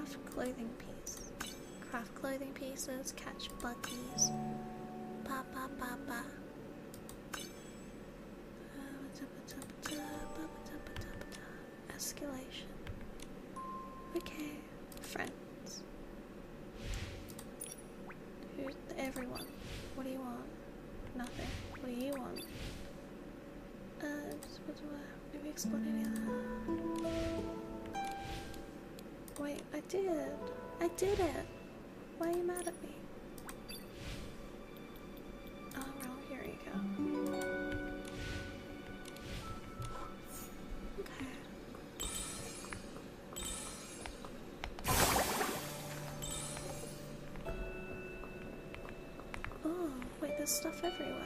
Craft clothing piece. Craft clothing pieces, catch buggies. Ba ba ba ba. Escalation. Okay, friends. Who's everyone? What do you want? Nothing. What do you want? Did we explore any of that? Wait, I did. I did it. Why are you mad at me? Oh well, here you go. Okay. Oh, wait, there's stuff everywhere.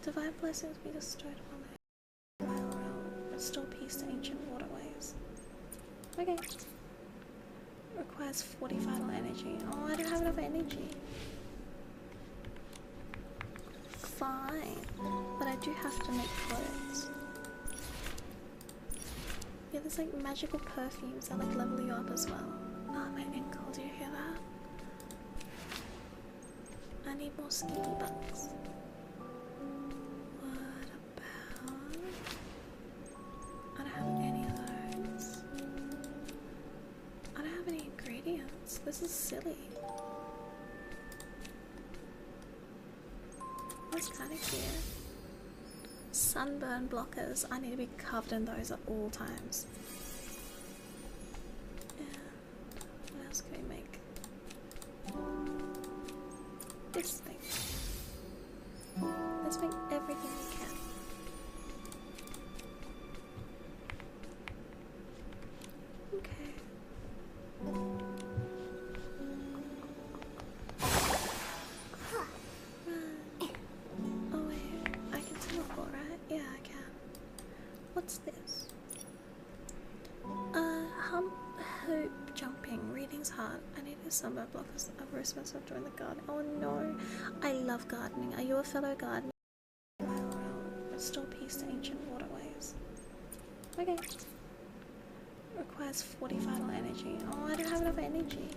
Divine blessings be bestowed upon the realm. Restore peace to ancient waterways. Okay. Requires 40 vital energy. Oh, I don't have enough energy. Fine. But I do have to make clothes. Yeah, there's like magical perfumes that like level you up as well. Oh, my ankle, do you hear that? I need more skinny bugs. This is silly. That's kind of cute. Sunburn blockers. I need to be covered in those at all times. And what else can we make? This thing. Let's make everything we can. What's this? Hoop jumping. Reading's hard. I need a sunburn blockers. I've risked myself join the garden. Oh no. I love gardening. Are you a fellow gardener? Restore peace to ancient waterways. Okay. Requires 40 vital energy. Oh, I don't have enough energy.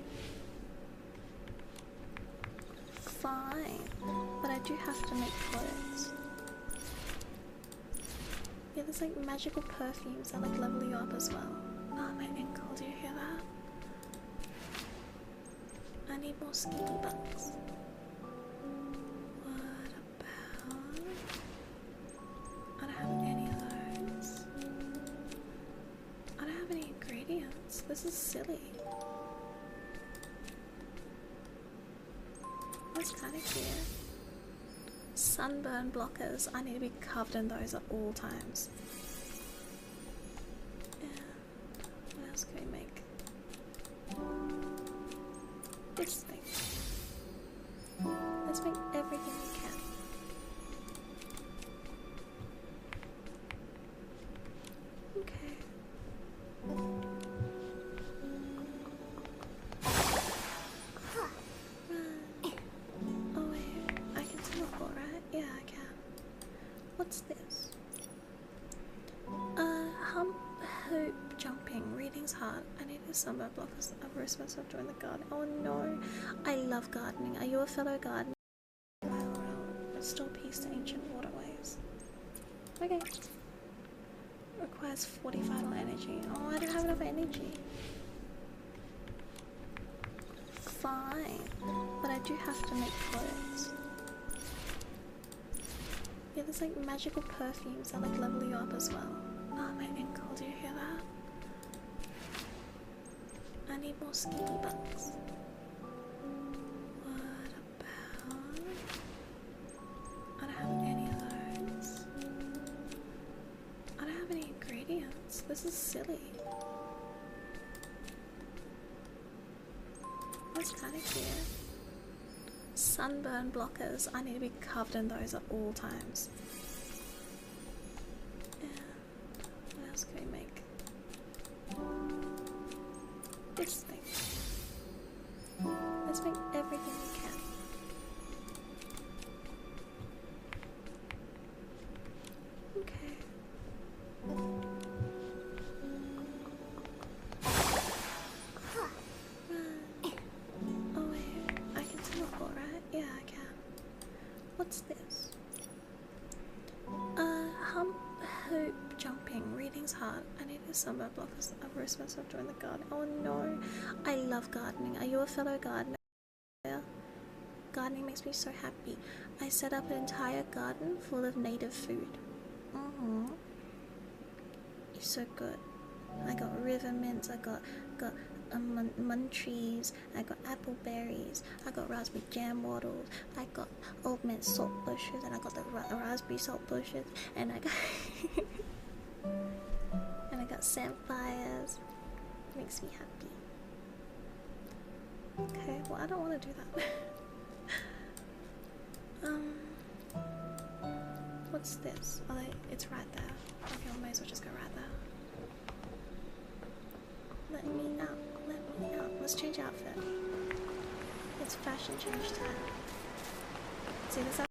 Fine. But I do have to make clothes. Yeah, there's like magical perfumes that like level you up as well. Oh, my ankle, do you hear that? I need more skinny bugs. What about... I don't have any of those. I don't have any ingredients. This is silly. That's kind of cute. Sunburn blockers. I need to be covered in those at all times. And what else can we make? This thing. Let's make everything we can. Okay. What's this? Hoop jumping. Reading's hard. I need a sunburn blockers. I've risked myself join the garden. Oh no. I love gardening. Are you a fellow gardener? Restore peace to ancient waterways. Okay. Requires 40 vital energy. Oh, I don't have enough energy. Fine. But I do have to make clothes. Yeah, there's like magical perfumes that like level you up as well. Oh, my ankle, do you hear that? I need more skinny bugs. What about... I don't have any of those. I don't have any ingredients. This is silly. That's is kind of cute. Sunburn blockers. I need to be covered in those at all times. And what else can we make? This thing. Let's make everything we can. Okay. Right. Oh wait, I can teleport, right? Yeah, I can. What's this? Hoop jumping. Reading's hard. I need a sunburn blockers. I've risked myself join the garden. Oh no. I love gardening. Are you a fellow gardener? Gardening makes me so happy. I set up an entire garden full of native food. It's so good. I got river mints, I got munchies, I got apple berries, I got raspberry jam waddles, I got old mint salt bushes, and I got the raspberry salt bushes, and I got and I got samphires. Makes me happy. Okay, well I don't want to do that. What's this? Oh, it's right there. Okay, I might as well just go right there. Let me out. Let me out. Let's change outfit. It's fashion change time. See this?